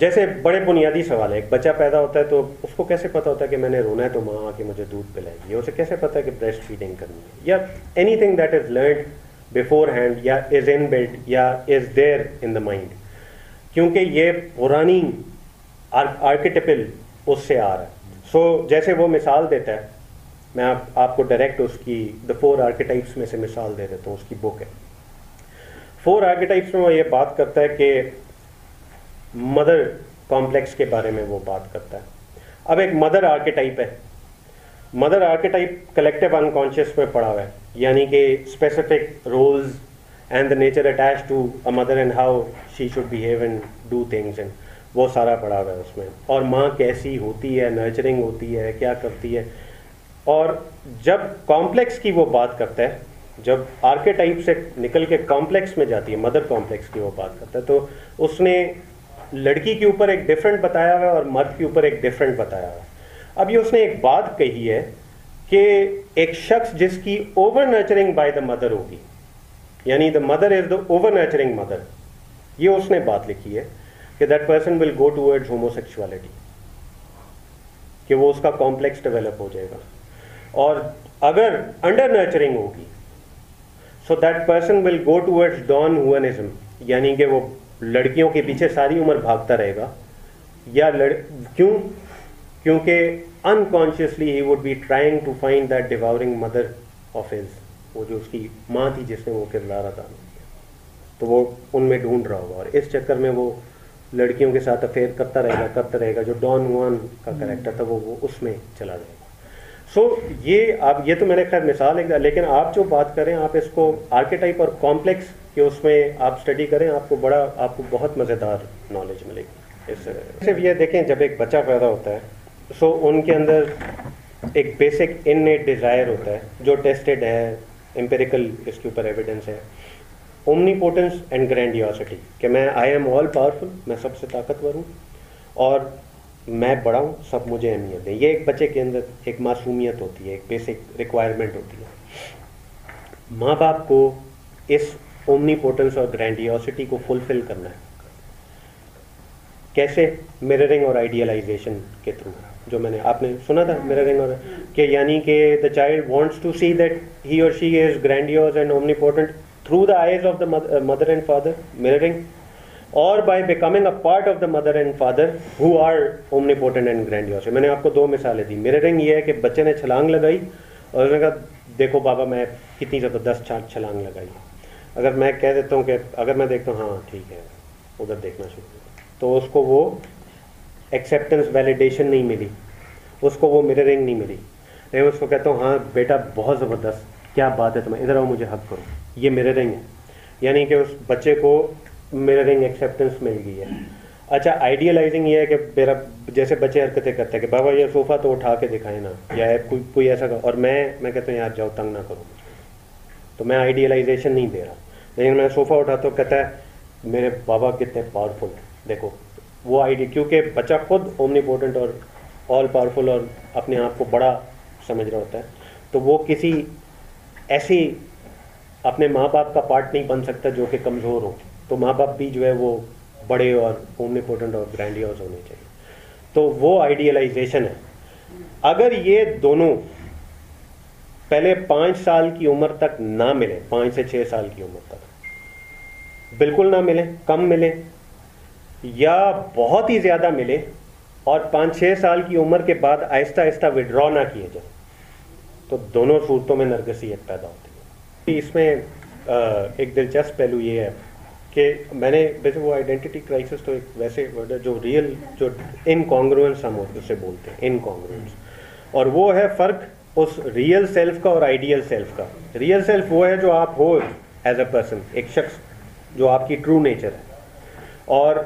جیسے بڑے بنیادی سوال ہے، ایک بچہ پیدا ہوتا ہے تو اس کو کیسے پتہ ہوتا ہے کہ میں نے رونا ہے تو ماں آ کے مجھے دودھ پلائے گی، اسے کیسے پتہ ہے کہ بریسٹ فیڈنگ کرنی ہے، یا any thing that is learned before hand یا از ان بلٹ یا از دیر ان دا مائنڈ، کیونکہ یہ پرانی آرکیٹیپل اس سے آ رہا ہے. سو جیسے وہ مثال دیتا ہے، میں آپ کو ڈائریکٹ اس کی دا 4 آرکیٹائپس میں سے مثال دے دیتا ہوں، اس کی بک ہے 4 آرکیٹائپس میں. وہ یہ بات کرتا ہے کہ مدر کمپلیکس کے بارے میں وہ بات کرتا ہے. اب ایک مدر آرکیٹائپ ہے، مدر آرکیٹائپ کلیکٹیو انکانشیس میں پڑا ہوا ہے، یعنی کہ specific roles and the nature attach to a mother and how she should behave and do things, and وہ سارا پڑا ہوا ہے اس میں. اور ماں کیسی ہوتی ہے، نرچرنگ ہوتی ہے، کیا کرتی ہے. اور جب کمپلیکس کی وہ بات کرتا ہے، جب آرکیٹائپ سے نکل کے کمپلیکس میں جاتی ہے، مدر کمپلیکس کی وہ بات کرتا ہے، تو اس نے لڑکی کے اوپر ایک ڈفرینٹ بتایا ہوا ہے اور مرد کے اوپر ایک ڈفرینٹ بتایا ہوا ہے. اب یہ اس نے ایک بات کہی ہے کہ ایک شخص جس کی over nurturing by the mother ہوگی، یعنی the mother is the over nurturing mother, یہ اس نے بات لکھی ہے کہ that person will go towards homo sexuality, کہ وہ اس کا کمپلیکس ڈیولپ ہو جائے گا. اور اگر انڈر نرچرنگ ہوگی so that person will go towards down humanism, یعنی کہ وہ لڑکیوں کے پیچھے ساری عمر بھاگتا رہے گا. یا کیونکہ unconsciously he would be trying to find that devouring mother of his, وہ جو اس کی ماں تھی جس نے وہ کردار ادا کیا، تو وہ ان میں ڈھونڈ رہا ہوگا، اور اس چکر میں وہ لڑکیوں کے ساتھ افیئر کرتا رہے گا. جو ڈان ہوان کا کریکٹر تھا وہ اس میں چلا جائے گا. سو یہ تو میں نے خیر مثال ہے، لیکن آپ جو بات کریں آپ اس کو آرکیٹائپ اور کمپلیکس کہ اس میں آپ اسٹڈی کریں، آپ کو بہت مزیدار نالج ملے گی. اس صرف یہ دیکھیں، جب ایک بچہ پیدا ہوتا ہے سو ان کے اندر ایک بیسک انیٹ ڈیزائر ہوتا ہے جو ٹیسٹڈ ہے، امپیریکل اس کے اوپر ایویڈنس ہے، اومنیپوٹنس اینڈ گرینڈیوسٹی، کہ میں آئی ایم آل پاورفل، میں سب سے طاقتور ہوں اور میں بڑا ہوں، سب مجھے اہمیت دیں. یہ ایک بچے کے اندر ایک معصومیت ہوتی ہے، ایک بیسک ریکوائرمنٹ ہوتی ہے. ماں باپ کو اس اومنیپوٹنس اور گرینڈیوسٹی کو فلفل کرنا ہے. کیسے؟ مررنگ اور آئیڈیلائزیشن کے تھرو، جو آپ نے سنا تھا مررنگ، اور کہ یعنی کہ the child wants to see that he اور she is grandiose and omnipotent through the eyes of the mother and father, mirroring, or by becoming a part of the mother and father who are omnipotent and grandiose. میں نے آپ کو 2 مثالیں دی. mirroring یہ ہے کہ بچے نے چھلانگ لگائی اور اس نے کہا دیکھو بابا میں کتنی زبردست چھلانگ لگائی. اگر میں کہہ دیتا ہوں کہ اگر میں دیکھتا ہوں ہاں ٹھیک ہے، ادھر دیکھنا شروع، تو اس کو وہ ایکسیپٹنس ویلیڈیشن نہیں ملی، اس کو وہ mirroring نہیں ملی. میں اس کو کہتا ہوں ہاں بیٹا بہت زبردست، کیا بات ہے تمہیں، ادھر آؤ مجھے حق کرو. یہ mirroring ہے، یعنی کہ اس بچے کو mirroring ایکسیپٹنس مل گئی ہے. اچھا آئیڈیلائزنگ یہ ہے کہ میرا جیسے بچے حرکتیں کرتے ہیں کہ بابا یہ صوفہ تو اٹھا کے دکھائیں نا، یا کوئی ایسا، اور میں کہتا ہوں یار جاؤ تنگ نہ کرو مجھے، تو میں آئیڈیلائزیشن نہیں دے رہا. لیکن میں صوفہ اٹھاتا ہوں کہتا ہے میرے بابا کتنے پاورفل، دیکھو وہ کیونکہ بچہ خود اومنیپوٹنٹ اور آل پاورفل اور اپنے آپ کو بڑا سمجھ رہا ہوتا ہے، تو وہ کسی ایسی اپنے ماں باپ کا پارٹ نہیں بن سکتا جو کہ کمزور ہو. تو ماں باپ بھی جو ہے وہ بڑے اور اومنیپوٹنٹ اور گرینڈیوس ہونے چاہیے. تو وہ آئیڈیلائزیشن ہے. اگر یہ دونوں پہلے 5 سال کی عمر تک نہ ملے، 5 سے 6 سال کی عمر تک بالکل نہ ملے، کم ملے یا بہت ہی زیادہ ملے، اور 5-6 سال کی عمر کے بعد آہستہ آہستہ وڈرا نہ کیے جائے، تو دونوں صورتوں میں نرگسیت پیدا ہوتی ہے. اس میں ایک دلچسپ پہلو یہ ہے کہ میں نے ویسے وہ آئیڈینٹی کرائسس تو ایک ویسے ورڈ ہے جو ریئل، جو انکانگروئنس ہم اسے بولتے ہیں، انکانگروئنس، اور وہ ہے فرق اس ریئل سیلف کا اور آئیڈیل سیلف کا. ریئل سیلف وہ ہے جو آپ ہو ایز اے پرسن، ایک شخص جو آپ کی ٹرو نیچر ہے، اور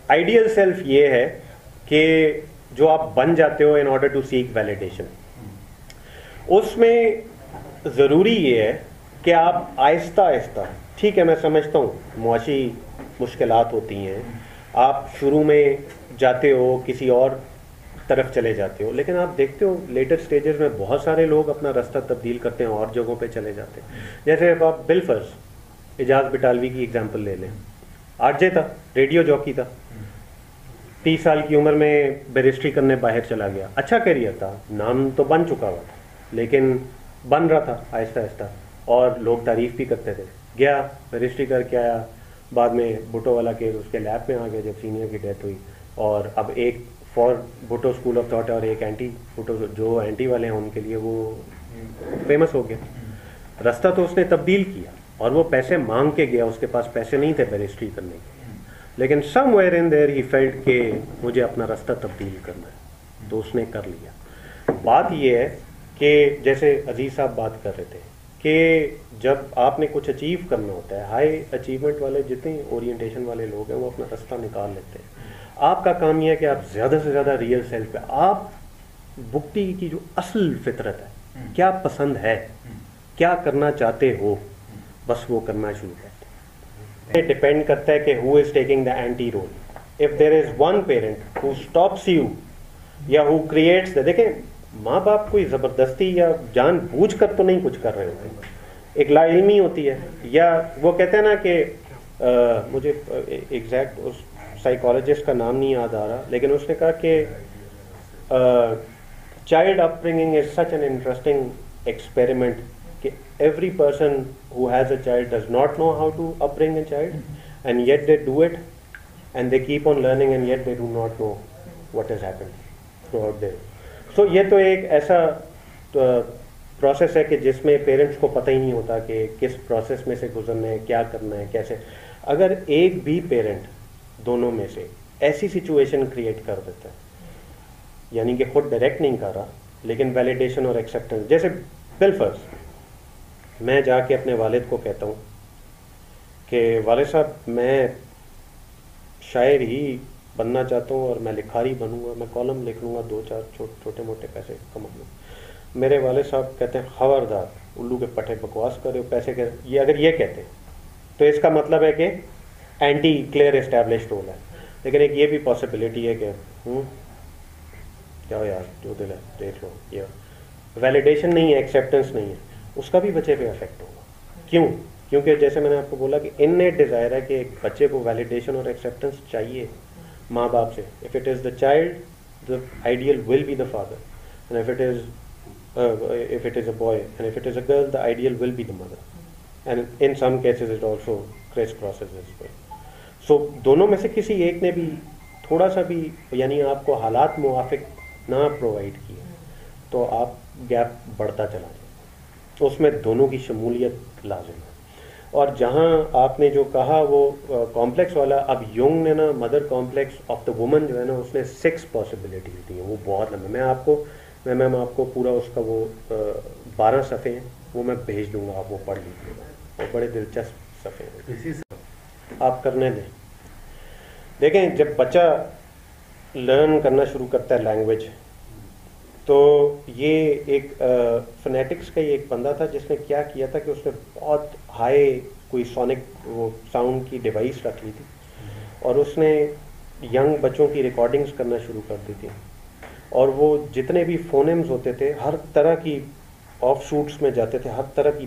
آئیڈیل سیلف یہ ہے کہ جو آپ بن جاتے ہو in order to seek validation. اس میں ضروری یہ ہے کہ آپ آہستہ آہستہ، ٹھیک ہے میں سمجھتا ہوں معاشی مشکلات ہوتی ہیں، آپ شروع میں جاتے ہو کسی اور طرف چلے جاتے ہو، لیکن آپ دیکھتے ہو لیٹر سٹیجز میں بہت سارے لوگ اپنا راستہ تبدیل کرتے ہیں اور جگہوں پہ چلے جاتے ہیں. جیسے اب آپ بالفرض اعجاز بٹالوی کی ایگزامپل لے لیں، آر جے تھا، ریڈیو جاکی تھا، 30 سال کی عمر میں بیرسٹری کرنے باہر چلا گیا, اچھا کیریئر تھا, نام تو بن چکا ہوا تھا, لیکن بن رہا تھا آہستہ آہستہ, اور لوگ تعریف بھی کرتے تھے. گیا بیرسٹری کر کے آیا, بعد میں بھٹو والا کیس اس کے لیب میں آ گیا جب سینئر کی ڈیتھ ہوئی, اور اب ایک for Bhutto school of thought ہے اور ایک اینٹی بھٹو, جو اینٹی والے ہیں ان کے لیے وہ فیمس ہو گیا. راستہ تو اس نے تبدیل کیا, اور وہ پیسے مانگ کے گیا, اس کے پاس پیسے نہیں تھے بیرسٹری کرنے کے, لیکن سم where in there he felt کہ مجھے اپنا راستہ تبدیل کرنا ہے, تو اس نے کر لیا. بات یہ ہے کہ جیسے عزیز صاحب بات کر رہے تھے کہ جب آپ نے کچھ اچیو کرنا ہوتا ہے, ہائی اچیومنٹ والے جتنے اورینٹیشن والے لوگ ہیں وہ اپنا راستہ نکال لیتے ہیں. آپ کا کام یہ ہے کہ آپ زیادہ سے زیادہ ریئل سیلف پہ, آپ بکتی کی جو اصل فطرت ہے, کیا پسند ہے, کیا کرنا چاہتے ہو, بس وہ کرنا شروع کرتے ہیں. ڈپینڈ کرتا ہے کہ who is taking the anti role. If there is one parent who stops you یا ہو کریٹس, دیکھیں ماں باپ کوئی زبردستی یا جان بوجھ کر تو نہیں کچھ کر رہے ہوتے, ایک لا علمی ہوتی ہے, یا وہ کہتے ہیں نا کہ مجھے ایگزیکٹ اس سائیکالوجسٹ کا نام نہیں یاد آ رہا, لیکن اس نے کہا کہ child upbringing is such an interesting experiment کہ every person who has a child does not know how to upbring a child, and yet they do it, and they keep on learning, and yet they do not know what has happened throughout their. So یہ تو ایک ایسا process ہے کہ جس میں parents کو پتہ ہی نہیں ہوتا کہ کس پروسیس میں سے گزرنا ہے, کیا کرنا ہے, کیسے. اگر ایک بھی پیرنٹ دونوں میں سے ایسی سچویشن کریٹ کر دیتا ہے, یعنی کہ خود ڈائریکٹ نہیں کر رہا لیکن ویلیڈیشن اور ایکسیپٹنس, جیسے بالفرض میں جا کے اپنے والد کو کہتا ہوں کہ والد صاحب میں شاعر ہی بننا چاہتا ہوں اور میں لکھاری بنوں گا, میں کالم لکھ لوں گا, 2-4 چھوٹے موٹے پیسے کما لوں. میرے والد صاحب کہتے ہیں خبردار الو کے پٹھے بکواس کرے ہو, پیسے کے یہ اگر یہ کہتے ہیں تو اس کا مطلب ہے کہ اینٹی کلیئر اسٹیبلشڈ رول ہے. لیکن ایک یہ بھی پاسبلٹی ہے کہ کیا یار جو دل ہے دیکھ لو, یہ ویلیڈیشن نہیں ہے, ایکسیپٹنس نہیں ہے, اس کا بھی بچے پہ افیکٹ ہوگا. کیوں؟ کیونکہ جیسے میں نے آپ کو بولا کہ انیٹ ڈیزائر ہے کہ ایک بچے کو ویلیڈیشن اور ایکسیپٹنس چاہیے ماں باپ سے. If it is the child the ideal will be the father, and if it is a boy, and if it is a girl the ideal will be the mother, and in some cases it also crisscrosses as well. So دونوں میں سے کسی ایک نے بھی تھوڑا سا بھی یعنی آپ کو حالات موافق نہ پرووائڈ کیے تو آپ گیپ بڑھتا چلا جائے, تو اس میں دونوں کی شمولیت لازم ہے. اور جہاں آپ نے جو کہا وہ کمپلیکس والا, اب یونگ نے نا mother complex of the woman جو ہے نا اس نے 6 پاسبلٹیز دی ہیں, وہ بہت لمبے. میں میم آپ کو پورا اس کا وہ 12 صفحے ہیں وہ میں بھیج دوں گا, آپ وہ پڑھ لیجیے گا, وہ بڑے دلچسپ صفحے ہیں, آپ کرنے دیں. دیکھیں جب بچہ لرن کرنا شروع کرتا ہے لینگویج, تو یہ ایک فنیٹکس کا ہی ایک بندہ تھا جس نے کیا کیا تھا کہ اس نے بہت ہائی کوئی سونک وہ ساؤنڈ کی ڈیوائس رکھ لی تھی, اور اس نے ینگ بچوں کی ریکارڈنگز کرنا شروع کر دی تھی, اور وہ جتنے بھی فونیمز ہوتے تھے ہر طرح کی آف شوٹس میں جاتے تھے, ہر طرح کی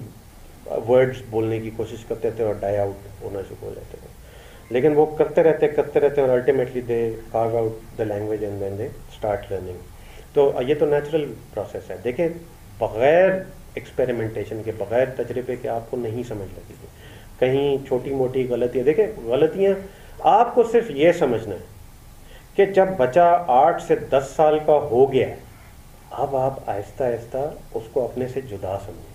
ورڈز بولنے کی کوشش کرتے تھے اور ڈائی آؤٹ ہونا شروع ہو جاتے تھے. لیکن وہ کرتے رہتے اور ultimately they carve out the language and then they start learning. تو یہ تو نیچرل پروسیس ہے. دیکھیں بغیر ایکسپیریمنٹیشن کے, بغیر تجربے کے آپ کو نہیں سمجھ لگے گی. کہیں چھوٹی موٹی غلطیاں, دیکھیں غلطیاں آپ کو صرف یہ سمجھنا ہے کہ جب بچہ 8 سے 10 سال کا ہو گیا ہے, اب آپ آہستہ آہستہ اس کو اپنے سے جدا سمجھیں.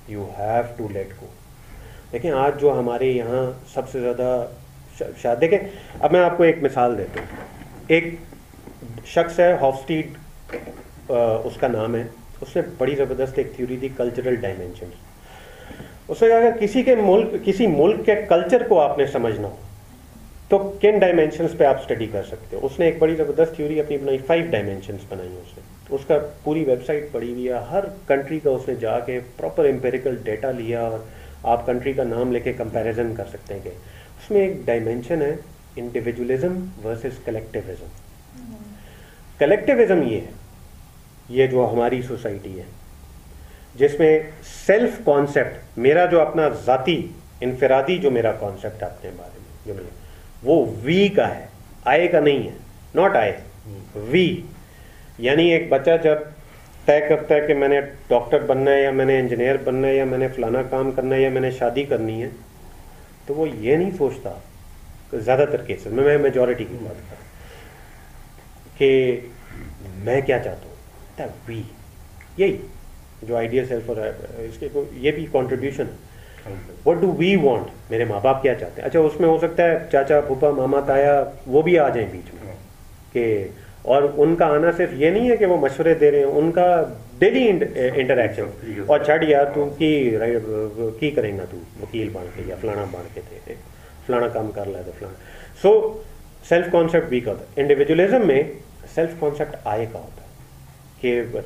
You have to let go. دیکھیں آج جو ہمارے یہاں سب سے زیادہ شاید, دیکھیں اب میں آپ کو ایک مثال دیتا ہوں. ایک شخص ہے ہافسٹیڈ اس کا نام ہے, اس نے بڑی زبردست ایک تھیوری دی کلچرل ڈائمینشن. اس نے کہا اگر کسی ملک کے کلچر کو آپ نے سمجھنا ہو تو کن ڈائمینشنز پہ آپ اسٹڈی کر سکتے ہو. اس نے ایک بڑی زبردست تھیوری اپنی بنائی, 5 ڈائمینشنز بنائی اس نے. اس کا پوری ویب سائٹ پڑی ہوئی ہے, ہر کنٹری کا اس نے جا کے پراپر امپیریکل ڈیٹا لیا, اور آپ کنٹری کا نام لے کے کمپیریزن کر سکتے ہیں کہ اس میں ایک ڈائمینشن ہے انڈیویجولزم ورسز کلیکٹیوزم. کلیکٹیوزم یہ ہے, یہ جو ہماری سوسائٹی ہے جس میں سیلف کانسیپٹ, میرا جو اپنا ذاتی انفرادی جو میرا کانسیپٹ ہے اپنے بارے میں جو میرا, وہ وی کا ہے, آئے کا نہیں ہے. ناٹ آئی, وی. یعنی ایک بچہ جب طے کرتا ہے کہ میں نے ڈاکٹر بننا ہے یا میں نے انجینئر بننا ہے یا میں نے فلانا کام کرنا ہے یا میں نے شادی کرنی ہے, تو وہ یہ نہیں سوچتا زیادہ تر کیسز میں میجورٹی کی بات کر رہا ہوں کہ میں کیا چاہتا ہوں. وی, یہی جو آئیڈیا سیلف اور اس کے یہ بھی کنٹریبیوشن ہے. واٹ ڈو وی وانٹ, میرے ماں باپ کیا چاہتے ہیں. اچھا اس میں ہو سکتا ہے چاچا پھوپھا ماما تایا وہ بھی آ جائیں بیچ میں کہ, اور ان کا آنا صرف یہ نہیں ہے کہ وہ مشورے دے رہے ہیں, ان کا ڈیلی انٹریکشن. اور چھڑ یار تو کی کریں گا, تو وکیل بن کے یا فلانا بن کے تھے فلانا کام کر لیا تو فلانا. سو سیلف کانسیپٹ ویک ہوتا ہے. انڈیویجولزم میں سیلف کانسیپٹ آئے کا ہوتا ہے کہ,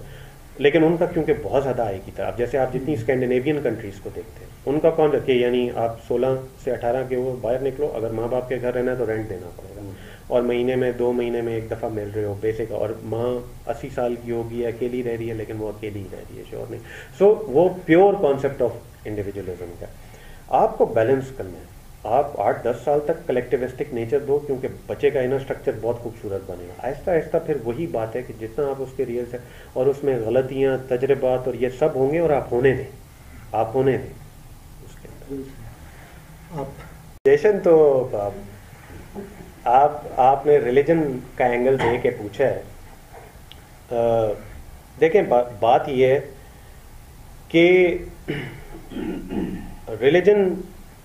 لیکن ان کا کیونکہ بہت زیادہ آئے کی طرح. اب جیسے آپ جتنی اسکینڈینیوین کنٹریز کو دیکھتے ہیں, ان کا کون رکھے, یعنی آپ 16 سے 18 کے وہ باہر نکلو, اگر ماں باپ کے گھر رہنا ہے تو رینٹ دینا پڑے گا, اور مہینے میں 2 مہینے میں ایک دفعہ مل رہے ہو بیسک. اور ماں 80 سال کی ہوگی, اکیلی رہ رہی ہے, لیکن وہ اکیلی ہی رہ رہی ہے, شور نہیں. سو وہ پیور کانسیپٹ آف انڈیویجولزم کا. آپ کو بیلنس کرنا ہے. آپ 8-10 سال تک کلیکٹیوسٹک نیچر دو, کیونکہ بچے کا انر اسٹرکچر بہت خوبصورت بنے گا. آہستہ آہستہ پھر وہی بات ہے کہ جتنا آپ اس کے ریئل سے, اور اس میں غلطیاں تجربات اور یہ سب ہوں گے, اور آپ ہونے دیں اس کے اندر. جیشن تو آپ نے ریلیجن کا اینگل دے کے پوچھا ہے. دیکھیں بات یہ ہے کہ ریلیجن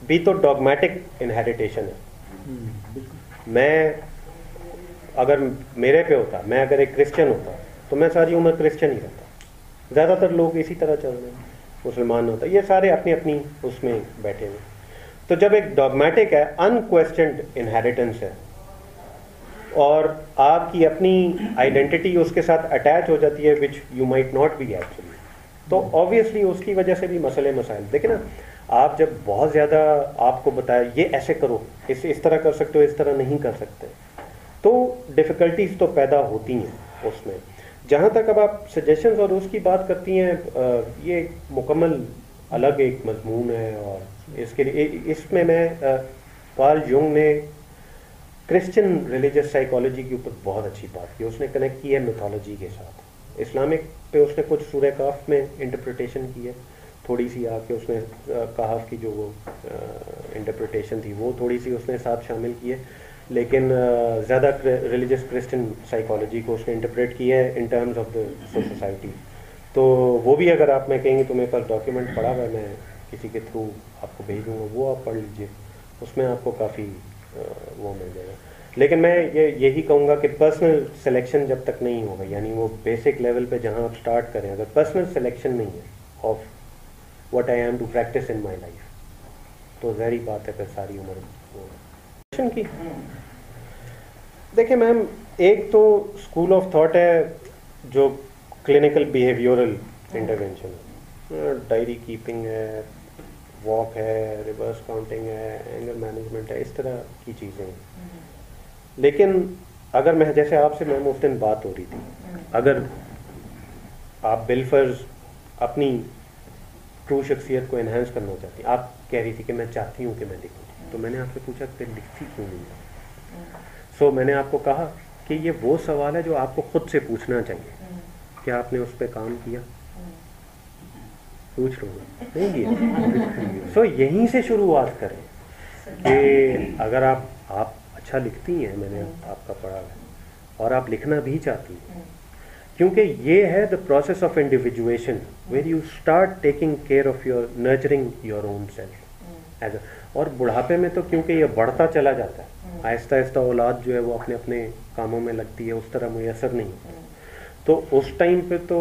بھی تو ڈاگمیٹک انہیریٹیشن ہے. میں اگر میرے پہ ہوتا, میں اگر ایک کرسچن ہوتا تو میں ساری عمر کرسچن ہی رہتا. زیادہ تر لوگ اسی طرح چل رہے ہیں. مسلمان ہوتا, یہ سارے اپنی اپنی اس میں بیٹھے ہوئے. تو جب ایک ڈاگمیٹک ہے, انکویسچنڈ انہیریٹنس ہے, اور آپ کی اپنی آئیڈینٹی اس کے ساتھ اٹیچ ہو جاتی ہے, which you might not be actually, تو آبویسلی اس کی وجہ سے بھی مسئلے مسائل. دیکھیں نا, آپ جب بہت زیادہ آپ کو بتایا یہ ایسے کرو, اس طرح کر سکتے ہو, اس طرح نہیں کر سکتے, تو ڈفیکلٹیز تو پیدا ہوتی ہیں اس میں. جہاں تک اب آپ سجیشنز اور اس کی بات کرتی ہیں, یہ ایک مکمل الگ ایک مضمون ہے. اور اس کے لیے اس میں کارل جونگ نے کرسچن ریلیجس سائیکالوجی کے اوپر بہت اچھی بات کی. اس نے کنیکٹ کی ہے میتھولوجی کے ساتھ. اسلامک پہ اس نے کچھ سورہ کہف میں انٹرپریٹیشن کی ہے, تھوڑی سی آ کے اس نے کہف کی جو وہ انٹرپریٹیشن تھی وہ تھوڑی سی اس نے ساتھ شامل کی ہے, لیکن زیادہ ریلیجس کرسچن سائیکالوجی کو اس نے انٹرپریٹ کی ہے in terms of the society. تو وہ بھی اگر آپ میں کہیں گے تو میرے پاس ڈاکیومنٹ پڑا ہوا ہے, میں کسی کے تھرو آپ کو بھیج دوں گا, وہ آپ پڑھ لیجیے, اس میں آپ کو کافی وہ مل جائے گا. لیکن میں یہی کہوں گا کہ پرسنل سلیکشن جب تک نہیں ہوگا, یعنی وہ بیسک لیول پہ جہاں آپ اسٹارٹ کریں, اگر پرسنل سلیکشن نہیں ہے of what I am to practice in my life, تو ظاہری بات ہے پھر ساری عمر کی. دیکھیں میم, ایک تو اسکول آف تھاٹ ہے جو کلینکل بیہیویورل انٹرونشن ہے, ڈائری کیپنگ ہے, واک ہے, ریورس کاؤنٹنگ ہے, اینگر مینجمنٹ ہے, اس طرح کی چیزیں ہیں. لیکن اگر میں جیسے آپ سے میم اس دن بات ہو رہی تھی, اگر آپ بالفرض اپنی ٹرو شخصیت کو انہینس کرنا چاہتی ہیں, آپ کہہ رہی تھی کہ میں چاہتی ہوں کہ میں لکھوں, تو میں نے آپ سے پوچھا کہ لکھتی کیوں نہیں. سو میں نے آپ کو کہا کہ یہ وہ سوال ہے جو آپ کو خود سے پوچھنا چاہیے, کیا آپ نے اس پہ کام کیا. پوچھ لوں گا نہیں کیا. سو یہیں سے شروعات کریں کہ اگر آپ اچھا لکھتی ہیں, میں نے آپ کا پڑھا ہے, اور آپ لکھنا بھی چاہتی ہیں, کیونکہ یہ ہے the process of individuation where you start taking care of your nurturing your own self as a. اور بڑھاپے میں تو کیونکہ یہ بڑھتا چلا جاتا ہے, آہستہ آہستہ اولاد جو ہے وہ اپنے اپنے کاموں میں لگتی ہے, اس طرح میسر نہیں ہوتا, تو اس ٹائم پہ تو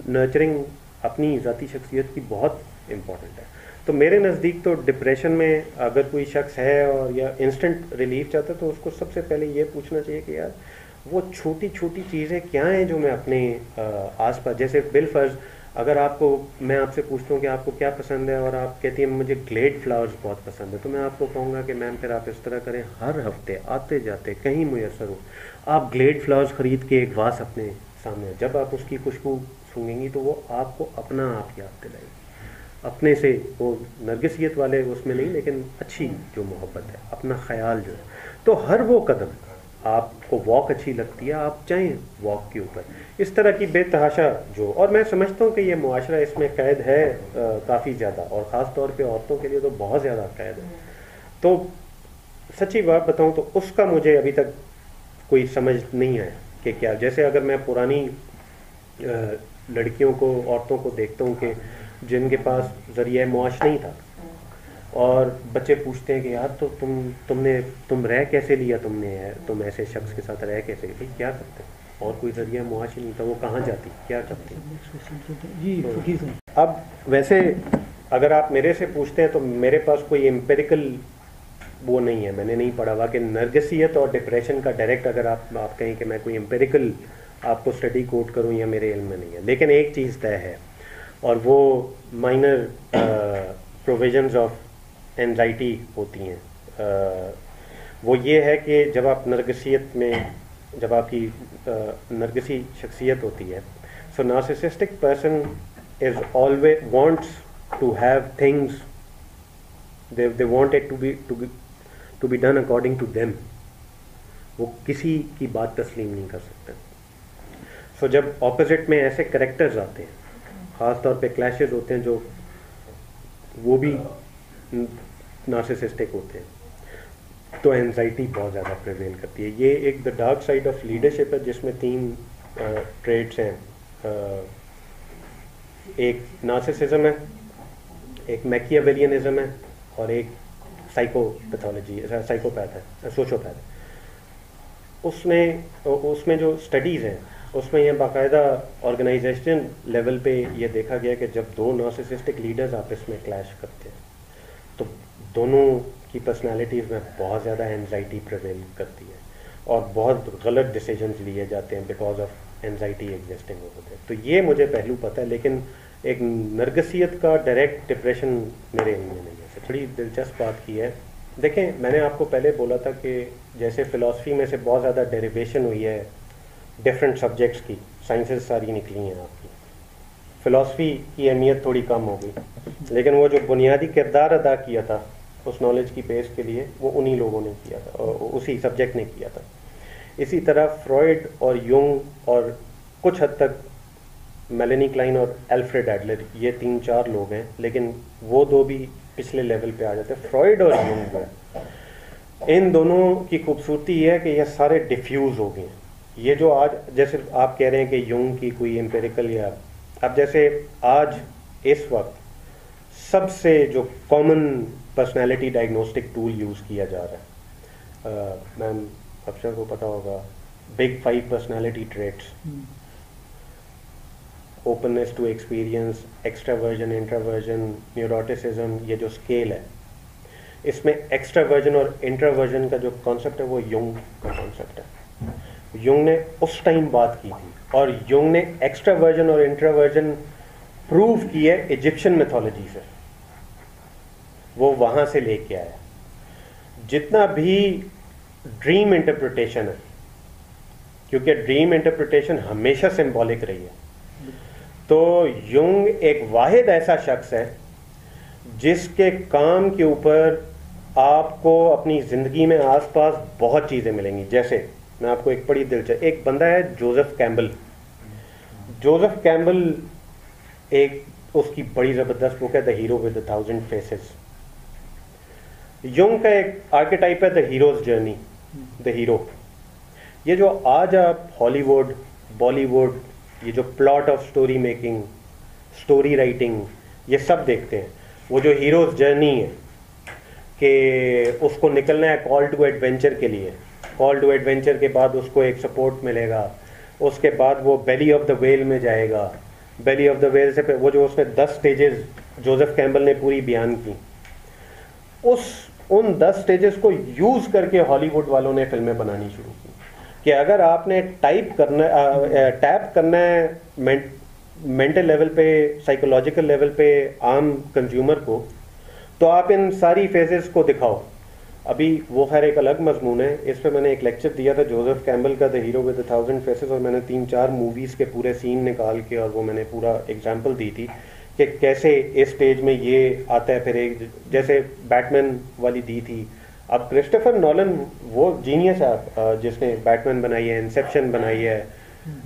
نرچرنگ اپنی ذاتی شخصیت کی بہت امپورٹنٹ ہے. تو میرے نزدیک تو ڈپریشن میں اگر کوئی شخص ہے اور یا انسٹنٹ ریلیف چاہتا ہے, تو اس کو سب سے پہلے یہ پوچھنا چاہیے کہ یار وہ چھوٹی چھوٹی چیزیں کیا ہیں جو میں اپنے آس پاس, جیسے بالفرض اگر آپ کو, میں آپ سے پوچھتا ہوں کہ آپ کو کیا پسند ہے, اور آپ کہتی ہیں مجھے گلیڈ فلاورز بہت پسند ہے, تو میں آپ کو کہوں گا کہ میم پھر آپ اس طرح کریں, ہر ہفتے آتے جاتے کہیں میسر ہو, آپ گلیڈ فلاورز خرید کے ایک واس اپنے سامنے, جب آپ اس کی خوشبو سونگیں گی تو وہ آپ کو اپنا آپ یاد دلائے گی, اپنے سے, وہ نرگسیت والے اس میں نہیں, لیکن اچھی جو محبت ہے, اپنا خیال جو ہے. تو ہر وہ قدم آپ کو واک اچھی لگتی ہے, آپ جائیں واک کے اوپر. اس طرح کی بے تحاشا جو, اور میں سمجھتا ہوں کہ یہ معاشرہ اس میں قید ہے کافی زیادہ, اور خاص طور پہ عورتوں کے لیے تو بہت زیادہ قید ہے. تو سچی بات بتاؤں تو اس کا مجھے ابھی تک کوئی سمجھ نہیں ہے کہ کیا, جیسے اگر میں پرانی لڑکیوں کو, عورتوں کو دیکھتا ہوں کہ جن کے پاس ذریعہ معاش نہیں تھا, اور بچے پوچھتے ہیں کہ یار تو تم رہ کیسے لیا, تم ایسے شخص کے ساتھ رہ کیسے, بھائی کیا کرتے, اور کوئی ذریعہ معاش ہی نہیں تھا, وہ کہاں جاتی, کیا کرتی. اب ویسے اگر آپ میرے سے پوچھتے ہیں تو میرے پاس کوئی امپیریکل وہ نہیں ہے, میں نے نہیں پڑھا ہوا کہ نرگسیت اور ڈپریشن کا ڈائریکٹ اگر آپ کہیں کہ میں کوئی امپیریکل آپ کو اسٹڈی کوٹ کروں, یا میرے علم میں نہیں ہے. لیکن ایک چیز طے ہے, اور وہ مائنر پروویژنز آف اینزائٹی ہوتی ہیں, وہ یہ ہے کہ جب آپ نرگسیت میں, جب آپ کی نرگسی شخصیت ہوتی ہے, so narcissistic person is always wants to have things, they want it to be done according to them. وہ کسی کی بات تسلیم نہیں کر سکتے. سو جب اپوزٹ میں ایسے کریکٹرز آتے ہیں, خاص طور پہ کلیشز ہوتے ہیں جو وہ بھی نارسسسٹک ہوتے ہیں, تو اینزائٹی بہت زیادہ پریویل کرتی ہے. یہ ایک the dark side of leadership ہے, جس میں 3 ٹریٹس ہیں. ایک نارسسزم ہے, ایک میکیاویلینزم ہے, اور ایک سائیکوپیتھ ہے, سوشوپیتھ ہے. اس میں جو اسٹڈیز ہیں اس میں یہ باقاعدہ آرگنائزیشن لیول پہ یہ دیکھا گیا کہ جب 2 نارسسسٹک لیڈرز آپس میں کلیش کرتے ہیں تو دونوں کی پرسنالٹیز میں بہت زیادہ اینزائٹی پریویل کرتی ہے, اور بہت غلط ڈیسیجنز لیے جاتے ہیں بیکاز آف اینزائٹی ایگزسٹنگ ہوتے ہیں. تو یہ مجھے پہلو پتہ ہے, لیکن ایک نرگسیت کا ڈائریکٹ ڈپریشن میرے علم میں نہیں ہے. بڑی دلچسپ بات کی ہے. دیکھیں میں نے آپ کو پہلے بولا تھا کہ جیسے فلاسفی میں سے بہت زیادہ ڈیریویشن ہوئی ہے ڈفرینٹ سبجیکٹس کی, سائنسز ساری نکلی ہیں آپ کی, فلاسفی کی اہمیت تھوڑی کم ہو گئی, لیکن وہ جو بنیادی کردار ادا کیا تھا اس نالج کی بیس کے لیے وہ انہی لوگوں نے کیا تھا, اسی سبجیکٹ نے کیا تھا. اسی طرح فرائڈ اور یونگ اور کچھ حد تک میلنی کلائن اور الفریڈ ایڈلر, یہ 3-4 لوگ ہیں, لیکن وہ 2 بھی پچھلے لیول پہ آ جاتے ہیں. فرائڈ اور یونگ جو ہے, ان دونوں کی خوبصورتی یہ ہے کہ یہ سارے ڈیفیوز ہو گئے ہیں. یہ جو آج جیسے آپ کہہ رہے ہیں کہ یونگ کی کوئی امپیریکل, یا اب جیسے آج اس وقت سب سے جو common personality diagnostic tool use کیا جا رہا ہے, میم افشر کو پتہ ہوگا, big 5 personality traits, openness to experience, extraversion, introversion, neuroticism, یہ جو اسکیل ہے اس میں ایکسٹراورژن اور انٹراورژن کا جو کانسیپٹ ہے وہ یونگ کا کانسیپٹ ہے. یونگ نے اس ٹائم بات کی تھی, اور یونگ نے ایکسٹراورژن اور انٹراورژن پروو کی ہے ایجپشن میتھولوجی سے, وہ وہاں سے لے کے آیا. جتنا بھی ڈریم انٹرپریٹیشن ہے, کیونکہ ڈریم انٹرپریٹیشن ہمیشہ سمبولک رہی ہے, تو یونگ ایک واحد ایسا شخص ہے جس کے کام کے اوپر آپ کو اپنی زندگی میں آس پاس بہت چیزیں ملیں گی. جیسے میں آپ کو ایک بڑی دلچسپ, ایک بندہ ہے جوزف کیمبل. جوزف کیمبل ایک اس کی بڑی زبردست بک ہے the hero with 1000 phases. Jung کا ایک آرکیٹائپ ہے دا ہیروز جرنی, دا ہیرو. یہ جو آج آپ ہالی ووڈ, بالی ووڈ, یہ جو plot of story making, story writing, یہ سب دیکھتے ہیں, وہ جو ہیروز جرنی ہے کہ اس کو نکلنا ہے کال ٹو ایڈونچر کے لیے, کال ٹو ایڈونچر کے بعد اس کو ایک سپورٹ ملے گا, اس کے بعد وہ بیلی آف دا ویل میں جائے گا, بیلی آف دا ویل سے وہ جو اس نے 10 سٹیجز جوزف کیمبل نے پوری بیان کی, ان 10 سٹیجز کو یوز کر کے ہالی ووڈ والوں نے فلمیں بنانی شروع کی کہ اگر آپ نے ٹیپ کرنا ہے مینٹل لیول پہ, سائیکولوجیکل لیول پہ عام کنزیومر کو, تو آپ ان ساری فیزز کو دکھاؤ. ابھی وہ خیر ایک الگ مضمون ہے, اس پہ میں نے ایک لیکچر دیا تھا جوزف کیمبل کا, دا ہیرو ود 1000 فیسز, اور میں نے 3-4 موویز کے پورے سین نکال کے اور وہ میں نے پورا ایگزامپل دی تھی کہ کیسے اس سٹیج میں یہ آتا ہے. پھر ایک جیسے بیٹمین والی دی تھی, اب کرسٹوفر نولن وہ جینیس ہے جس نے بیٹمین بنائی ہے, انسیپشن بنائی ہے,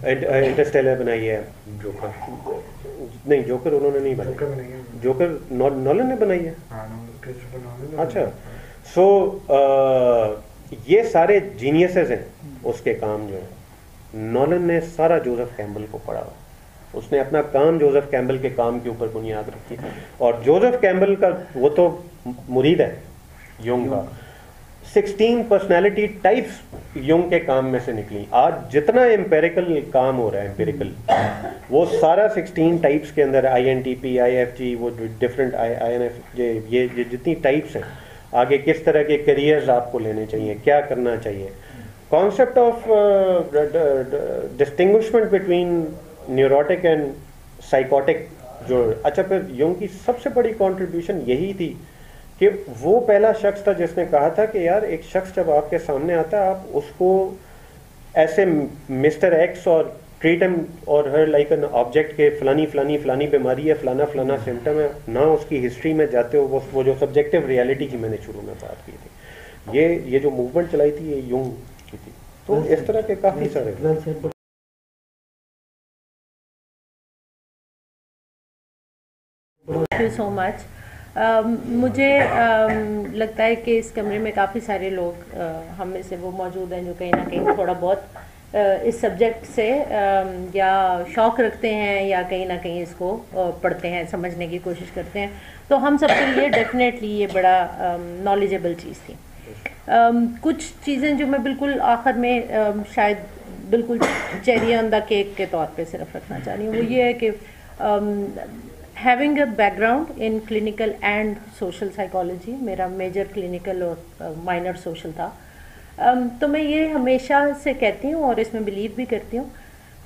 انٹرسٹیلر بنائی ہے. نہیں جوکر انہوں نے نہیں بنائی, جوکر نولن نے بنائی ہے. اچھا, سو یہ سارے جینیسز ہیں اس کے کام جو ہے. نولن نے سارا جوزف کیمبل کو پڑھا, اس نے اپنا کام جوزف کیمبل کے کام کے اوپر بنیاد رکھی, اور جوزف کیمبل کا وہ تو مرید ہے یونگ کا. 16 پرسنالٹی ٹائپس یونگ کے کام میں سے نکلی. آج جتنا امپیریکل کام ہو رہا ہے امپیریکل, وہ سارا 16 ٹائپس کے اندر INTP, IFG, وہ ڈفرینٹ INF, یہ جتنی ٹائپس ہیں, آگے کس طرح کے کیریئرز آپ کو لینے چاہیے, کیا کرنا چاہیے, concept of distinguishment between neurotic and psychotic جو. اچھا, پھر یونگ کی سب سے بڑی کنٹریبیوشن یہی تھی کہ وہ پہلا شخص تھا جس نے کہا تھا کہ یار ایک شخص جب آپ کے سامنے آتا ہے, آپ اس کو ایسے مسٹر ایکس اور ٹریٹ ایم اور ہر لائک این آبجیکٹ کے فلانی فلانی فلانی بیماری ہے, فلانا فلانا سمٹم ہے, نہ اس کی ہسٹری میں جاتے ہو. وہ جو سبجیکٹیو ریالٹی کی میں نے شروع میں بات کی تھی, یہ جو موومنٹ چلائی تھی یہ یونگ کی تھی. تو اس طرح کے کافی سارے. تھینک یو سو مچ. مجھے لگتا ہے کہ اس کمرے میں کافی سارے لوگ ہم میں سے وہ موجود ہیں جو کہیں نہ کہیں تھوڑا بہت اس سبجیکٹ سے یا شوق رکھتے ہیں یا کہیں نہ کہیں اس کو پڑھتے ہیں, سمجھنے کی کوشش کرتے ہیں. تو ہم سب کے لیے ڈیفینیٹلی یہ بڑا نالجبل چیز تھی. کچھ چیزیں جو میں بالکل آخر میں شاید بالکل چیری آن دا کیک کے طور پہ صرف رکھنا چاہ رہی ہوں, وہ یہ ہے کہ having a back ground in clinical and social psychology, میرا میجر کلینکل اور مائنر سوشل تھا, تو میں یہ ہمیشہ سے کہتی ہوں اور اس میں بلیو بھی کرتی ہوں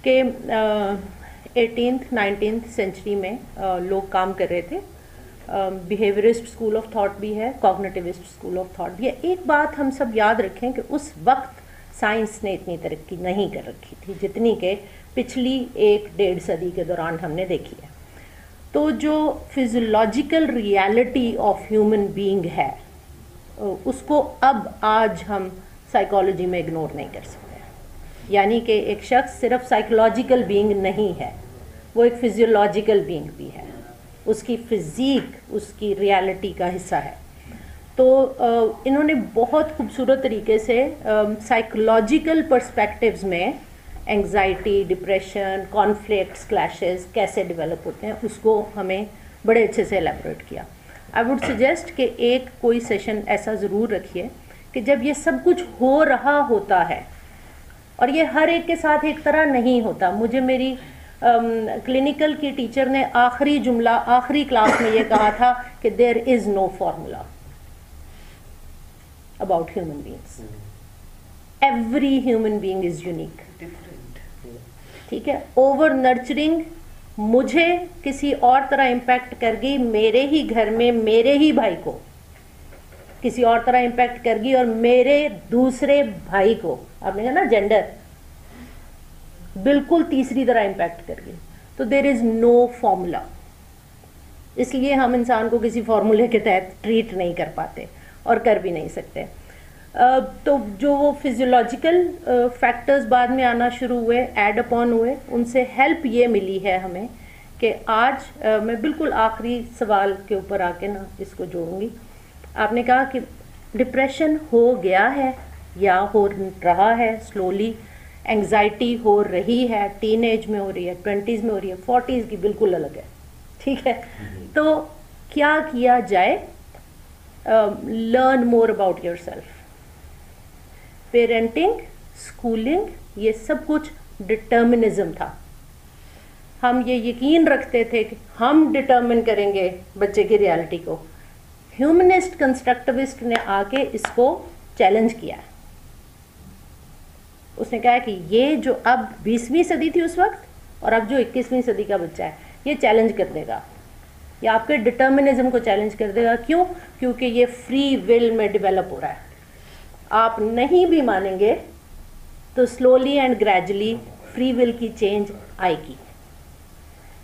کہ 18th 19th سینچری میں لوگ کام کر رہے تھے. بیہیورسٹ اسکول آف تھاٹ بھی ہے, کوگنیٹیوسٹ اسکول آف تھاٹ بھی ہے. ایک بات ہم سب یاد رکھیں کہ اس وقت سائنس نے اتنی ترقی نہیں کر رکھی تھی جتنی کہ پچھلی 1-1.5 صدی کے دوران ہم نے دیکھی ہے. تو جو physiological reality of human being ہے اس کو اب آج ہم سائیکالوجی میں اگنور نہیں کر سکتے. یعنی کہ ایک شخص صرف سائیکولوجیکل بینگ نہیں ہے, وہ ایک فزیولوجیکل بینگ بھی ہے, اس کی فزیک اس کی ریالٹی کا حصہ ہے. تو انہوں نے بہت خوبصورت طریقے سے سائیکولوجیکل پرسپیکٹیوز میں انگزائٹی, ڈپریشن, کانفلکٹس, کلیشز کیسے ڈیولپ ہوتے ہیں اس کو ہمیں بڑے اچھے سے ایلیبوریٹ کیا. آئی ووڈ سجیسٹ کہ ایک کوئی سیشن ایسا ضرور رکھیے کہ جب یہ سب کچھ ہو رہا ہوتا ہے, اور یہ ہر ایک کے ساتھ ایک طرح نہیں ہوتا. مجھے میری کلینکل کی ٹیچر نے آخری جملہ آخری کلاس میں یہ کہا تھا کہ there is no formula about human beings, every human being is unique. ٹھیک ہے, اوور نرچرنگ مجھے کسی اور طرح امپیکٹ کر گئی, میرے ہی گھر میں میرے ہی بھائی کو کسی اور طرح امپیکٹ کر گئی, اور میرے دوسرے بھائی کو, آپ نے کہا نا جینڈر, بالکل تیسری طرح امپیکٹ کر گئی. تو دیر از نو فارمولا, اس لیے ہم انسان کو کسی فارمولے کے تحت ٹریٹ نہیں کر پاتے اور کر بھی نہیں سکتے. تو جو وہ فزیولوجیکل فیکٹرز بعد میں آنا شروع ہوئے, ایڈ اپون ہوئے, ان سے ہیلپ یہ ملی ہے ہمیں کہ آج میں بالکل آخری سوال کے اوپر آ کے نا اس کو جوڑوں گی. آپ نے کہا کہ ڈپریشن ہو گیا ہے یا ہو رہا ہے سلولی, انگزائٹی ہو رہی ہے, ٹین ایج میں ہو رہی ہے, 20s میں ہو رہی ہے, 40s کی بالکل الگ ہے. ٹھیک ہے, تو کیا کیا جائے؟ Learn more about your self. Parenting, schooling, یہ سب کچھ ڈٹرمنزم تھا. ہم یہ یقین رکھتے تھے کہ ہم ڈٹرمن کریں گے بچے کی ریالٹی کو. ہیومنسٹ کنسٹرکٹیوسٹ نے آ کے اس کو چیلنج کیا. اس نے کہا کہ یہ جو اب 20ویں صدی تھی اس وقت اور اب جو 21ویں صدی کا بچہ ہے یہ چیلنج کر دے گا, یہ آپ کے ڈٹرمنزم کو چیلنج کر دے گا. کیوں؟ کیونکہ یہ فری ول میں ڈیولپ ہو رہا ہے. آپ نہیں بھی مانیں گے تو slowly and gradually free will کی چینج آئے گی.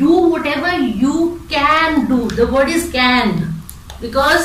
Do whatever you can do. The word is can, because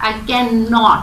I cannot,